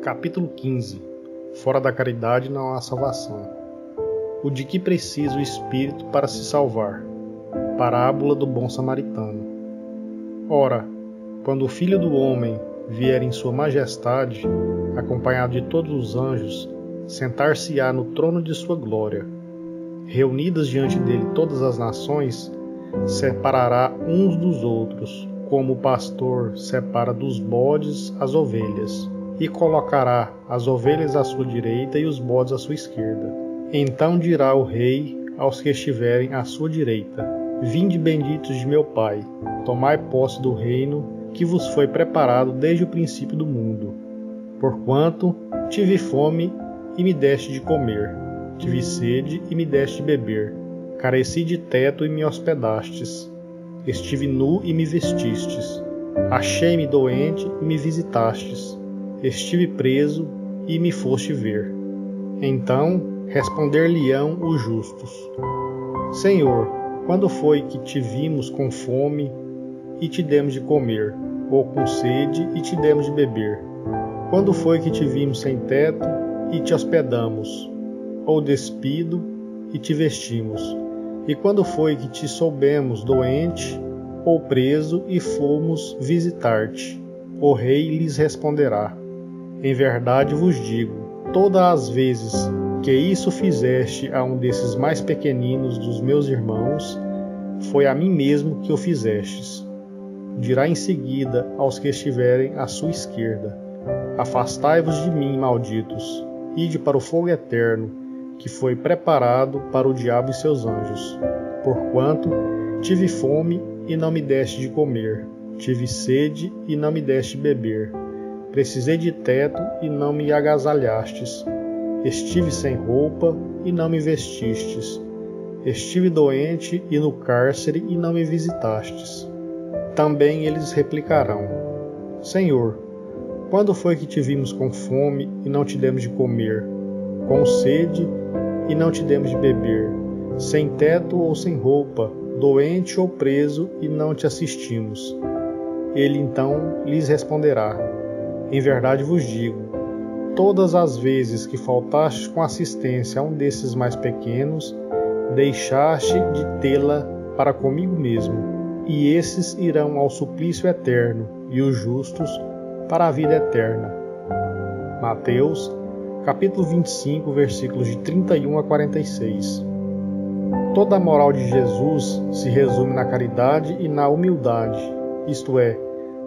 Capítulo 15. Fora da caridade não há salvação. O de que precisa o espírito para se salvar. Parábola do bom samaritano. Ora, quando o Filho do Homem vier em sua majestade, acompanhado de todos os anjos, sentar-se-á no trono de sua glória. Reunidas diante dele todas as nações, separará uns dos outros, como o pastor separa dos bodes as ovelhas, e colocará as ovelhas à sua direita e os bodes à sua esquerda. Então dirá o rei aos que estiverem à sua direita: Vinde benditos de meu Pai, tomai posse do reino que vos foi preparado desde o princípio do mundo. Porquanto tive fome e me deste de comer, tive sede e me deste de beber, careci de teto e me hospedastes, estive nu e me vestistes, achei-me doente e me visitastes, estive preso e me foste ver. Então responder-lhe-ão os justos: Senhor, quando foi que te vimos com fome e te demos de comer, ou com sede e te demos de beber? Quando foi que te vimos sem teto e te hospedamos, ou despido e te vestimos? E quando foi que te soubemos doente ou preso e fomos visitar-te? O rei lhes responderá: Em verdade vos digo, todas as vezes que isso fizeste a um desses mais pequeninos dos meus irmãos, foi a mim mesmo que o fizestes. Dirá em seguida aos que estiverem à sua esquerda: Afastai-vos de mim, malditos, ide para o fogo eterno, que foi preparado para o diabo e seus anjos. Porquanto tive fome e não me deste de comer, tive sede e não me deste de beber, precisei de teto e não me agasalhastes, estive sem roupa e não me vestistes, estive doente e no cárcere e não me visitastes. Também eles replicarão: Senhor, quando foi que te vimos com fome e não te demos de comer, com sede e não te demos de beber, sem teto ou sem roupa, doente ou preso e não te assistimos? Ele então lhes responderá: Em verdade vos digo, todas as vezes que faltastes com assistência a um desses mais pequenos, deixaste de tê-la para comigo mesmo. E esses irão ao suplício eterno, e os justos para a vida eterna. Mateus, capítulo 25, versículos de 31 a 46. Toda a moral de Jesus se resume na caridade e na humildade, isto é,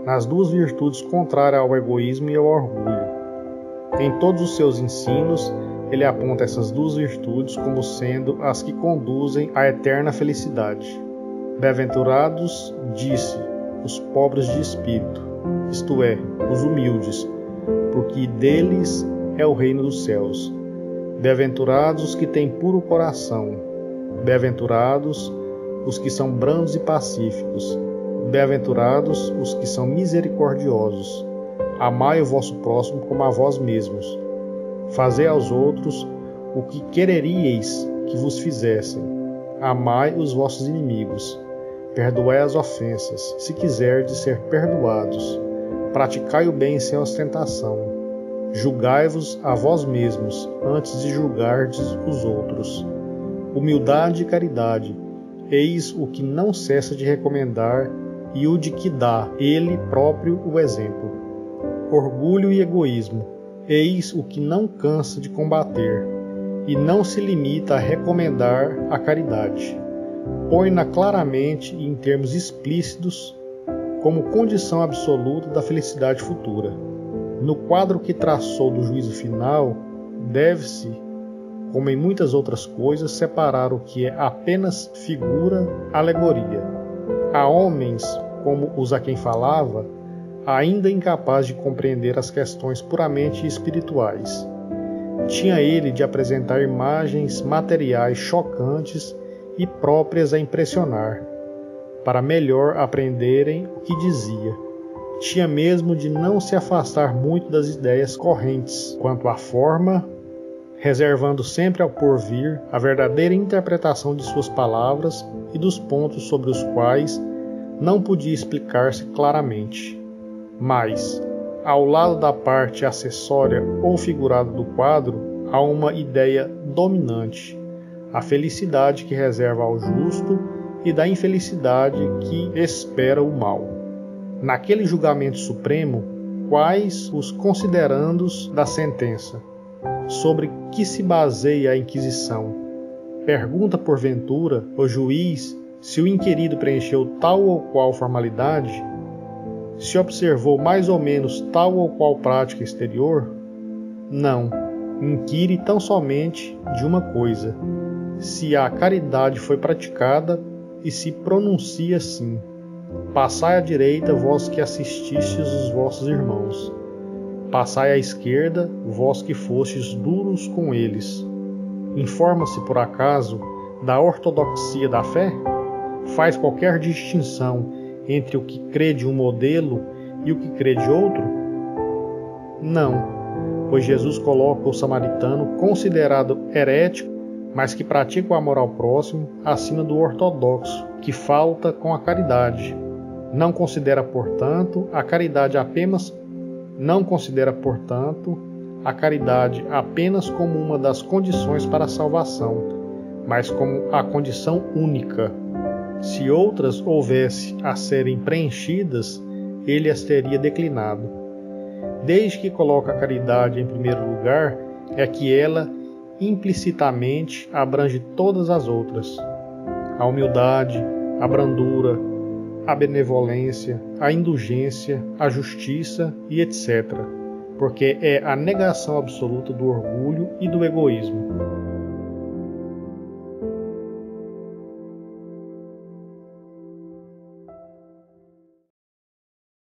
nas duas virtudes contrárias ao egoísmo e ao orgulho. Em todos os seus ensinos, ele aponta essas duas virtudes como sendo as que conduzem à eterna felicidade. Bem-aventurados, disse, os pobres de espírito, isto é, os humildes, porque deles é o reino dos céus. Bem-aventurados os que têm puro coração. Bem-aventurados os que são brandos e pacíficos. Bem-aventurados os que são misericordiosos. Amai o vosso próximo como a vós mesmos. Fazei aos outros o que quereríeis que vos fizessem. Amai os vossos inimigos. Perdoai as ofensas, se quiserdes ser perdoados. Praticai o bem sem ostentação. Julgai-vos a vós mesmos, antes de julgardes os outros. Humildade e caridade, eis o que não cessa de recomendar e o de que dá ele próprio o exemplo. Orgulho e egoísmo, eis o que não cansa de combater, e não se limita a recomendar a caridade. Põe-na claramente e em termos explícitos como condição absoluta da felicidade futura. No quadro que traçou do juízo final, deve-se, como em muitas outras coisas, separar o que é apenas figura, alegoria. Há homens, como os a quem falava, ainda incapazes de compreender as questões puramente espirituais. Tinha ele de apresentar imagens materiais chocantes e próprias a impressionar, para melhor aprenderem o que dizia. Tinha mesmo de não se afastar muito das ideias correntes quanto à forma, reservando sempre ao porvir a verdadeira interpretação de suas palavras e dos pontos sobre os quais não podia explicar-se claramente. Mas, ao lado da parte acessória ou figurada do quadro, há uma ideia dominante, a felicidade que reserva ao justo e da infelicidade que espera o mal. Naquele julgamento supremo, quais os considerandos da sentença? Sobre que se baseia a Inquisição? Pergunta porventura o juiz se o inquirido preencheu tal ou qual formalidade? Se observou mais ou menos tal ou qual prática exterior? Não. Inquire tão somente de uma coisa: se a caridade foi praticada, e se pronuncia assim: passai à direita, vós que assististes os vossos irmãos. Passai à esquerda, vós que fostes duros com eles. Informa-se, por acaso, da ortodoxia da fé? Faz qualquer distinção entre o que crê de um modelo e o que crê de outro? Não, pois Jesus coloca o samaritano, considerado herético, mas que pratica o amor ao próximo, acima do ortodoxo, que falta com a caridade. Não considera, portanto, a caridade apenas como uma das condições para a salvação, mas como a condição única. Se outras houvesse a serem preenchidas, ele as teria declinado. Desde que coloca a caridade em primeiro lugar, é que ela implicitamente abrange todas as outras: a humildade, a brandura, a benevolência, a indulgência, a justiça e etc., porque é a negação absoluta do orgulho e do egoísmo.